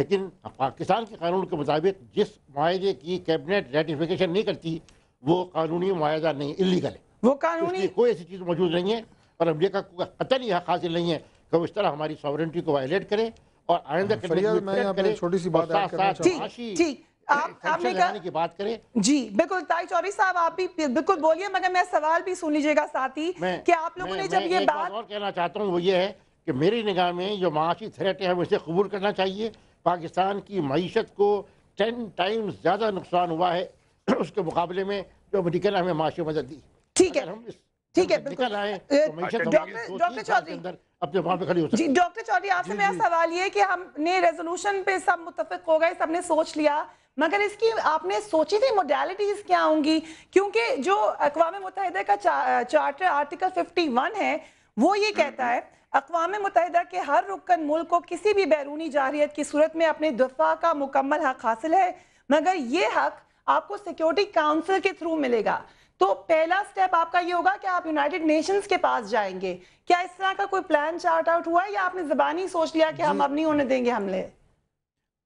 لیکن پاکستان کے قانون کے مطابق جس معاہدے کی کیبنٹ ریٹیفیکیشن نہیں کرتی وہ قانونی معاہدہ نہیں، اللیگل ہے، وہ قانونی کوئی ایسی چیز موجود نہیں ہے، اور امریکہ کو قطعی حق حاصل نہیں ہے کہ وہ اس طرح ہماری ساورنٹی کو وائلیٹ کرے اور آئندہ کرے، چھوٹی سی بات ایڈ کرنا چاہتا کی بات کرے۔ جی بالکل طاہر چودھری صاحب آپ بھی بالکل بولیے، مگر میں سوال بھی سن لیجئے گا ساتھی کہ آپ لوگوں نے جب یہ بات اور کہنا چاہتا ہوں وہ یہ ہے کہ میری نگاہ میں جو معاشی تھریٹ ہے ہمیں اسے قبول کرنا چاہیے۔ پاکستان کی معیشت کو 10 ٹائمز زیادہ نقصان ہوا ہے اس کے مقابلے میں جو امریکہ نے ہمیں معاشی مدد دی۔ ٹھیک ہے بالکل ڈاکٹر چودھری اپنے وہاں پہ کھڑی ہو سکتی۔ جی ڈاکٹر چودھری آپ سے میرا سوال یہ ہے کہ ہم نے ریزولوشن پہ سب متفق ہو گئے، سب نے سوچ لیا، مگر اس کی آپ نے سوچی تھی موڈیلٹیز کیا ہوں گی؟ کیونکہ جو اقوام متحدہ کا چارٹر آرٹیکل 51 ہے وہ یہ کہتا ہے اقوام متحدہ کے ہر رکن ملک کو کسی بھی بیرونی جارحیت کی صورت میں اپنے دفاع کا مکمل حق حاصل ہے، مگر یہ حق آپ کو سیکیورٹی کاؤنسل کے تھرو ملے گا۔ تو پہلا سٹیپ آپ کا یہ ہوگا کہ آپ یونائٹڈ نیشنز کے پاس جائیں گے، کیا اس طرح کا کوئی پلان چارٹ آؤٹ ہوا ہے یا آپ نے زبانی سوچ لیا کہ ہم اب نہیں ہونے دیں گے حملے؟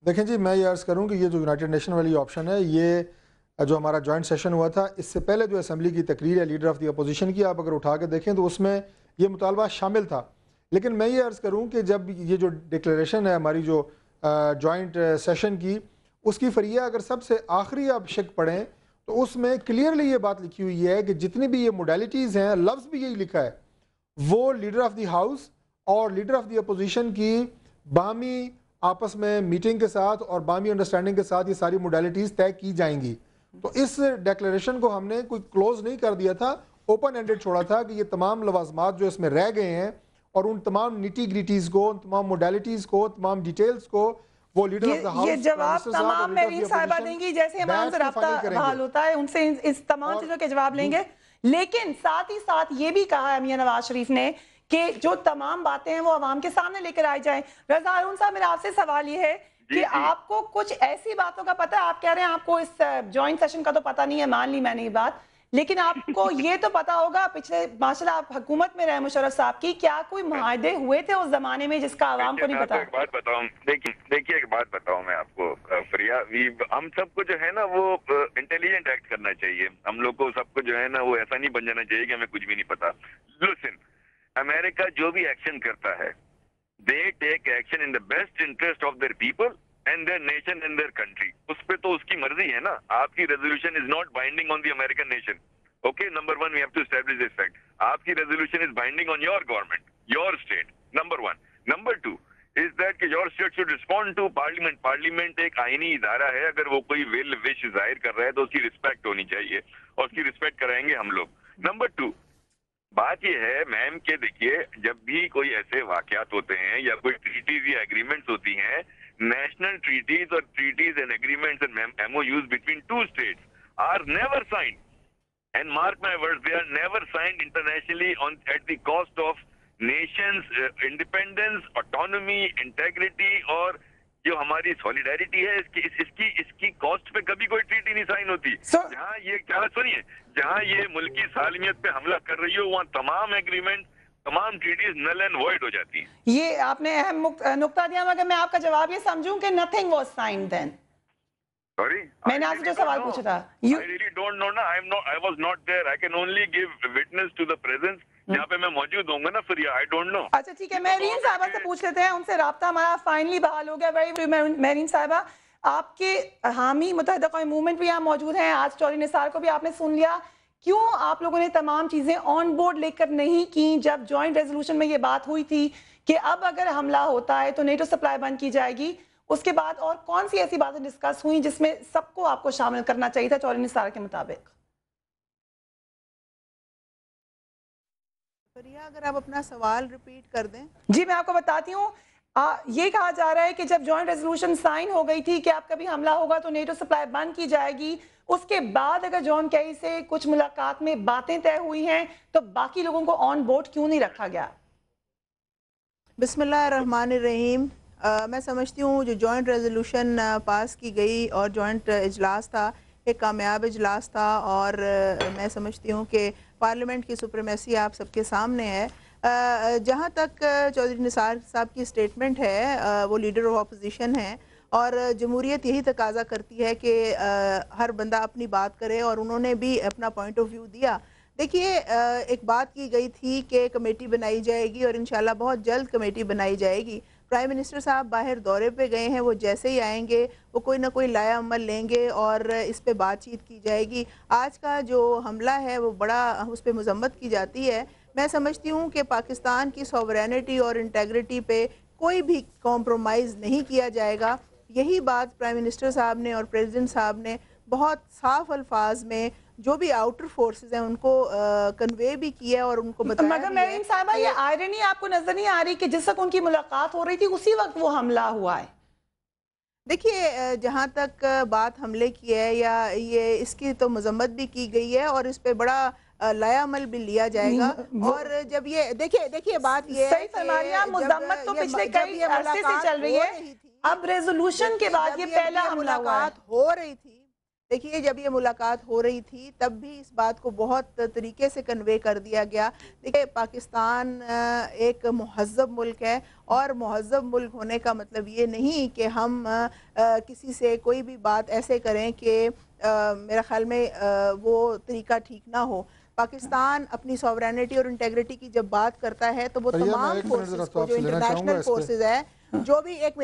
دیکھیں جی میں یہ عرض کروں کہ یہ جو یونائٹڈ نیشن والی آپشن ہے، یہ جو ہمارا جوائنٹ سیشن ہوا تھا اس سے پہلے جو اسمبلی کی تقریر ہے لیڈر آف دی اپوزیشن کی، آپ اگر اٹھا کے دیکھیں تو اس میں یہ مطالبہ شامل تھا۔ لیکن میں یہ عرض کروں کہ جب یہ جو ڈکلیریشن ہے ہماری جو جوائنٹ سیشن کی، اس کی فریہ اگر سب سے آخری آپ شک پڑھیں تو اس میں کلیئرلی یہ بات لکھی ہوئی ہے کہ جتنی بھی یہ موڈیلٹیز ہیں، لفظ بھی یہی لکھا ہے، وہ لیڈر آف دی ہاؤس اور لیڈر آف دی اپوزیشن کی باہمی آپس میں میٹنگ کے ساتھ اور باہمی انڈرسٹینڈنگ کے ساتھ یہ ساری موڈیلٹیز طے کی جائیں گی۔ تو اس ڈیکلیریشن کو ہم نے کوئی کلوز نہیں کر دیا تھا، اوپن اینڈڈ چھوڑا تھا کہ یہ تمام لوازمات جو اس میں رہ گئے ہیں اور ان تمام نیٹی گریٹیز کو، ان تمام موڈیلٹیز کو، تمام ڈیٹیلز کو وہ لیڈر آف دا ہاؤس، یہ جواب تمام میرین صاحبہ دیں گی، جیسے امام سے رابطہ بحال ہوتا ہے ان سے اس تمام چیزوں کے جواب لیں گے۔ لیکن ساتھ ہی ساتھ یہ بھی کہا ہے میاں نواز شریف نے کہ جو تمام باتیں ہیں وہ عوام کے سامنے لے کر آئی جائیں۔ رضا ہارون صاحب میرا آپ سے سوال یہ ہے کہ آپ کو کچھ ایسی باتوں کا پتہ ہے، آپ کہہ رہے ہیں آپ کو اس جوائنٹ سیشن کا تو پتہ نہیں ہے، مان لی میں نے یہ بات، لیکن آپ کو یہ تو پتا ہوگا پچھلے ماشاءاللہ آپ حکومت میں رہے مشرف صاحب کی، کیا کوئی معاہدے ہوئے تھے اس زمانے میں جس کا عوام کو نہیں پتا؟ ایک بات بتاؤں، دیکھیے ایک بات بتاؤں میں آپ کو فریہ، ہم سب کو جو ہے نا وہ انٹیلیجنٹ ایکٹ کرنا چاہیے، ہم لوگ کو سب کو جو ہے نا وہ ایسا نہیں بن جانا چاہیے کہ ہمیں کچھ بھی نہیں پتا۔ لسن، امریکہ جو بھی ایکشن کرتا ہے they take action in the best interest of their people and their nation and their country. اس پہ تو اس کی مرضی ہے نا، آپ کی resolution is not binding on the American nation. Okay, number one, we have to establish this fact. آپ کی resolution is binding on your government, your state, number one. Number two is that کہ your state should respond to parliament. Parliament ایک آئینی ادارہ ہے، اگر وہ کوئی will wish ظاہر کر رہا ہے تو اس کی رسپیکٹ ہونی چاہیے اور اس کی رسپیکٹ کرائیں گے ہم لوگ۔ نمبر ٹو، بات یہ ہے میم کہ دیکھیے جب بھی کوئی ایسے واقعات ہوتے ہیں یا کوئی ٹریٹیز یا ایگریمنٹس ہوتی ہیں، نیشنل ٹریٹیز اور treaties and agreements and M O Us between two states are never signed and mark my words they are never signed internationally on at the cost of nations independence, autonomy, integrity اور جو ہماری سولیڈیرٹی ہے اس کی cost پہ کبھی کوئی treaty نہیں sign ہوتی۔ جہاں یہ کیا سنیے، جہاں یہ ملکی سالمیت پہ حملہ کر رہی ہو وہاں تمام ایگریمنٹ، تمام ٹریٹیز نل اینڈ وائڈ ہو جاتی ہیں۔ یہ آپ نے اہم نقطہ دیا، مگر میں آپ کا جواب یہ سمجھوں کہ nothing was signed then۔ Sorry? میں نے آپ سے جو سوال پوچھا تھا I really don't know نا، I was not there. I can only give witness to the presence جہاں پہ میں موجود ہوں گا نا فریہ، I don't know۔ اچھا ٹھیک ہے، مہرین صاحبہ سے پوچھ لیتے ہیں، ان سے رابطہ ہمارا فائنلی بحال ہو گیا۔ مہرین صاحبہ، آپ کے حامی متحدہ قومی موومنٹ بھی یہاں موجود ہیں، آج چودھری نثار کو بھی آپ نے سن لیا، کیوں آپ لوگوں نے تمام چیزیں آن بورڈ لے کر نہیں کی جب جوائنٹ ریزولوشن میں یہ بات ہوئی تھی کہ اب اگر حملہ ہوتا ہے تو نیٹو سپلائی بند کی جائے گی؟ اس کے بعد اور کون سی ایسی باتیں ڈسکس ہوئیں جس میں سب کو آپ کو شامل کرنا چاہیے تھا چودھری نثار کے مطابق؟ فریہ اگر آپ اپنا سوال ریپیٹ کر دیں۔ جی میں آپ کو بتاتی ہوں، یہ کہا جا رہا ہے کہ جب جوائنٹ ریزولوشن سائن ہو گئی تھی کہ آپ کبھی حملہ ہوگا تو نیٹو سپلائی بند کی جائے گی، اس کے بعد اگر جان کیری سے کچھ ملاقات میں باتیں طے ہوئی ہیں تو باقی لوگوں کو آن بورڈ کیوں نہیں رکھا گیا؟ بسم اللہ الرحمن الرحیم۔ میں سمجھتی ہوں جو جوائنٹ ریزولوشن پاس کی گئی اور جوائنٹ اجلاس تھا ایک کامیاب اجلاس تھا، اور میں سمجھتی ہوں کہ پارلیمنٹ کی سپریمیسی آپ سب کے سامنے ہے۔ جہاں تک چودھری نثار صاحب کی سٹیٹمنٹ ہے، وہ لیڈر آف اپوزیشن ہیں اور جمہوریت یہی تقاضا کرتی ہے کہ ہر بندہ اپنی بات کرے، اور انہوں نے بھی اپنا پوائنٹ آف ویو دیا۔ دیکھیے ایک بات کی گئی تھی کہ کمیٹی بنائی جائے گی، اور انشاءاللہ بہت جلد کمیٹی بنائی جائے گی۔ پرائم منسٹر صاحب باہر دورے پہ گئے ہیں، وہ جیسے ہی آئیں گے وہ کوئی نہ کوئی لائحہ عمل لیں گے اور اس پہ بات چیت کی جائے گی۔ آج کا جو حملہ ہے وہ بڑا اس پہ مذمت کی جاتی ہے۔ میں سمجھتی ہوں کہ پاکستان کی سوورینٹی اور انٹیگریٹی پہ کوئی بھی کمپرومائز نہیں کیا جائے گا۔ یہی بات پرائم منسٹر صاحب نے اور پریزیڈنٹ صاحب نے بہت صاف الفاظ میں جو بھی آؤٹر فورسز ہیں ان کو کنوے بھی کیا اور ان کو بتایا مگر مریم صاحبہ یہ آئرنی آپ کو نظر نہیں آ رہی کہ جس وقت ان کی ملاقات ہو رہی تھی اسی وقت وہ حملہ ہوا ہے؟ دیکھیے جہاں تک بات حملے کی ہے یا یہ اس کی تو مذمت بھی کی گئی ہے اور اس پہ بڑا لائحہ عمل بھی لیا جائے گا۔ اور جب یہ دیکھیے بات یہ صحیح فرما رہی ہیں، مذمت تو پچھلے کئی عرصے سے چل رہی ہے، اب ریزولوشن کے بعد یہ پہلا حملہ ہوا ہے۔ ہو رہی تھی، دیکھیے جب یہ ملاقات ہو رہی تھی تب بھی اس بات کو بہت طریقے سے کنوے کر دیا گیا۔ دیکھیے پاکستان ایک مہذب ملک ہے، اور مہذب ملک ہونے کا مطلب یہ نہیں کہ ہم کسی سے کوئی بھی بات ایسے کریں کہ میرا خیال میں وہ طریقہ ٹھیک نہ ہو۔ پاکستان اپنی سوورینٹی اور انٹیگریٹی کی جب بات کرتا ہے تو وہ تمام فورسز کو، جو انٹرنیشنل فورسز ہیں، جو بھی ایک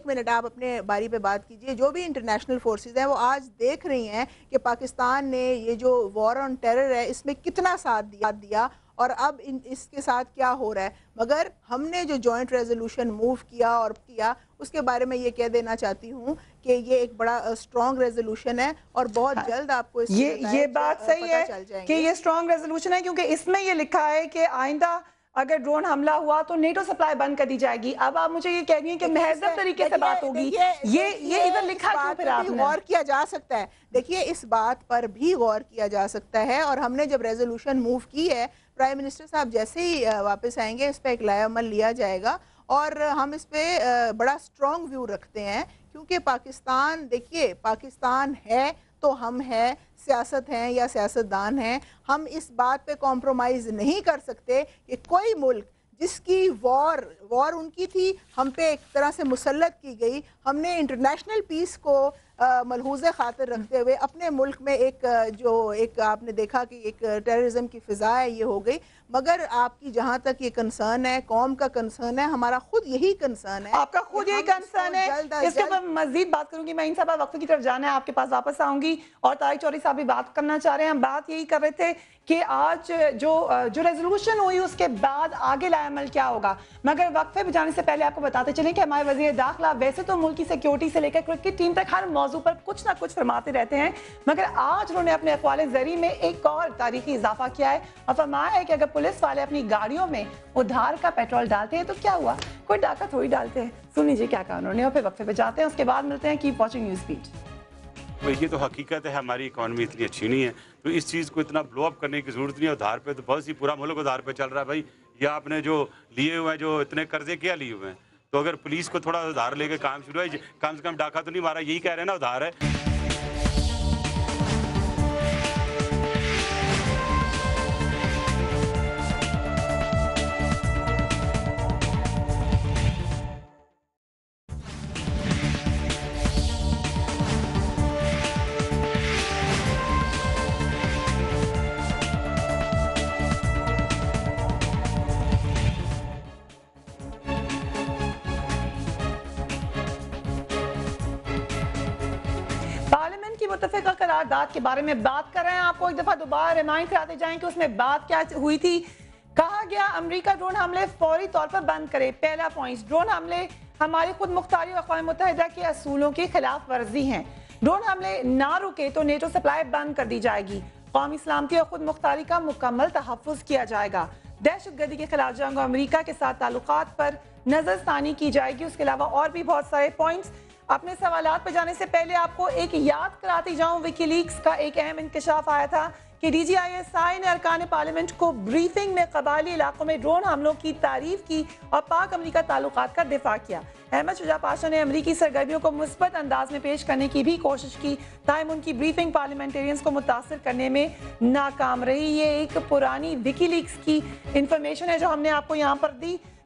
منٹ آپ اپنے باری پہ بات کیجئے، جو بھی انٹرنیشنل فورسز ہیں وہ آج دیکھ رہی ہیں کہ پاکستان نے یہ جو وار آن ٹیرر ہے اس میں کتنا ساتھ دیا اور اب اس کے ساتھ کیا ہو رہا ہے۔ مگر ہم نے جو جوائنٹ ریزولوشن موو کیا اس کے بارے میں یہ کہہ دینا چاہتی ہوں کہ یہ ایک بڑا اسٹرانگ ریزولوشن ہے، اور بہت جلد آپ کو اس یہ بات صحیح ہے کہ یہ اسٹرانگ ریزولوشن ہے، کیونکہ اس میں یہ لکھا ہے کہ آئندہ اگر ڈرون حملہ ہوا تو نیٹو سپلائی بند کر دی جائے گی۔ اب آپ مجھے یہ کہہ رہی ہیں کہ مہذب طریقے سے بات ہوگی، یہ ادھر لکھا کیوں پھر آپ نے؟ غور کیا جا سکتا ہے، دیکھیے اس بات پر بھی غور کیا جا سکتا ہے، اور ہم نے جب ریزولوشن موو کی ہے، پرائم منسٹر صاحب جیسے ہی واپس آئیں گے اس پہ ایک لائحہ عمل لیا جائے گا، اور ہم اس پہ بڑا اسٹرانگ ویو رکھتے ہیں، کیونکہ پاکستان، دیکھیے پاکستان ہے تو ہم ہیں، سیاست ہیں یا سیاستدان ہیں، ہم اس بات پہ کمپرومائز نہیں کر سکتے کہ کوئی ملک جس کی وار ان کی تھی ہم پہ ایک طرح سے مسلط کی گئی، ہم نے انٹرنیشنل پیس کو ملحوظ خاطر رکھتے ہوئے اپنے ملک میں ایک آپ نے دیکھا کہ ایک ٹیررزم کی فضا ہے یہ ہو گئی۔ مگر آپ کی جہاں تک یہ کنسرن ہے، قوم کا کنسرن ہے، ہمارا خود یہی کنسرن ہے، آپ کا خود یہی کنسرن ہے۔ اس کے اوپر مزید بات کروں گی، میں ان صاحبہ وقت کی طرف جانا ہے، آپ کے پاس واپس آؤں گی، اور طارق چودھری صاحب بھی بات کرنا چاہ رہے ہیں۔ ہم بات یہی کر رہے تھے کہ آج جو ریزولوشن ہوئی اس کے بعد آگے لائحہ عمل کیا ہوگا، مگر وقفے پہ جانے سے پہلے آپ کو بتاتے چلیں کہ ہمارے وزیر داخلہ ویسے تو ملک کی سیکیورٹی سے لے کر کرکٹ ٹیم تک ہر موضوع پر کچھ نہ کچھ فرماتے رہتے ہیں، مگر آج انہوں نے اپنے اقوال زرعی میں ایک اور تاریخی اضافہ کیا ہے اور فرمایا ہے کہ اگر پولیس والے اپنی گاڑیوں میں ادھار کا پیٹرول ڈالتے ہیں تو کیا ہوا، کوئی ڈاکہ تھوڑی ڈالتے ہیں۔ سن لیجیے کیا کہا انہوں نے، اور پھر وقفے پہ جاتے ہیں، اس کے بعد ملتے ہیں۔ Keep watching news beat. یہ تو حقیقت ہے، ہماری اکانومی اتنی اچھی نہیں ہے تو اس چیز کو اتنا بلو اپ کرنے کی ضرورت نہیں ہے۔ ادھار پہ تو بہت سی پورا ملک ادھار پہ چل رہا ہے بھائی، یا آپ نے جو لیے ہوئے ہیں، جو اتنے قرضے کیا لیے ہوئے ہیں، تو اگر پولیس کو تھوڑا ادھار لے کے کام شروع ہے، کم سے کم ڈاکہ تو نہیں مارا، یہی کہہ رہے ہیں نا ادھار ہے۔ متفقہ قرارداد کے بارے میں بات کر رہے ہیں، آپ کو ایک دفعہ دوبارہ ریمائنڈ کراتے جائیں کہ اس میں بات کیا ہوئی تھی۔ کہا گیا امریکہ ڈرون حملے فوری طور پر بند کرے۔ پہلا پوائنٹ، ڈرون حملے ہماری خود مختاری اور اقوام متحدہ کے اصولوں کی خلاف ورزی ہیں۔ ڈرون حملے نہ رکے تو نیٹو سپلائی بند کر دی جائے گی، قومی سلامتی اور خود مختاری کا مکمل تحفظ کیا جائے گا، دہشت گردی کے خلاف جنگ اور امریکہ کے ساتھ تعلقات پر نظر ثانی کی جائے گی۔ اس کے علاوہ اور بھی بہت سارے پوائنٹس۔ اپنے سوالات پہ جانے سے پہلے آپ کو ایک یاد کراتی جاؤں، وکی لیکس کا ایک اہم انکشاف آیا تھا کہ D G I S I نے ارکان پارلیمنٹ کو بریفنگ میں قبائلی علاقوں میں ڈرون حملوں کی تعریف کی اور پاک امریکہ تعلقات کا دفاع کیا۔ احمد شجاع پاشا نے امریکی سرگرمیوں کو مثبت انداز میں پیش کرنے کی بھی کوشش کی، تاہم ان کی بریفنگ پارلیمنٹیرینز کو متاثر کرنے میں ناکام رہی۔ یہ ایک پرانی وکی لیکس کی انفارمیشن ہے جو ہم نے آپ کو یہاں پر دی۔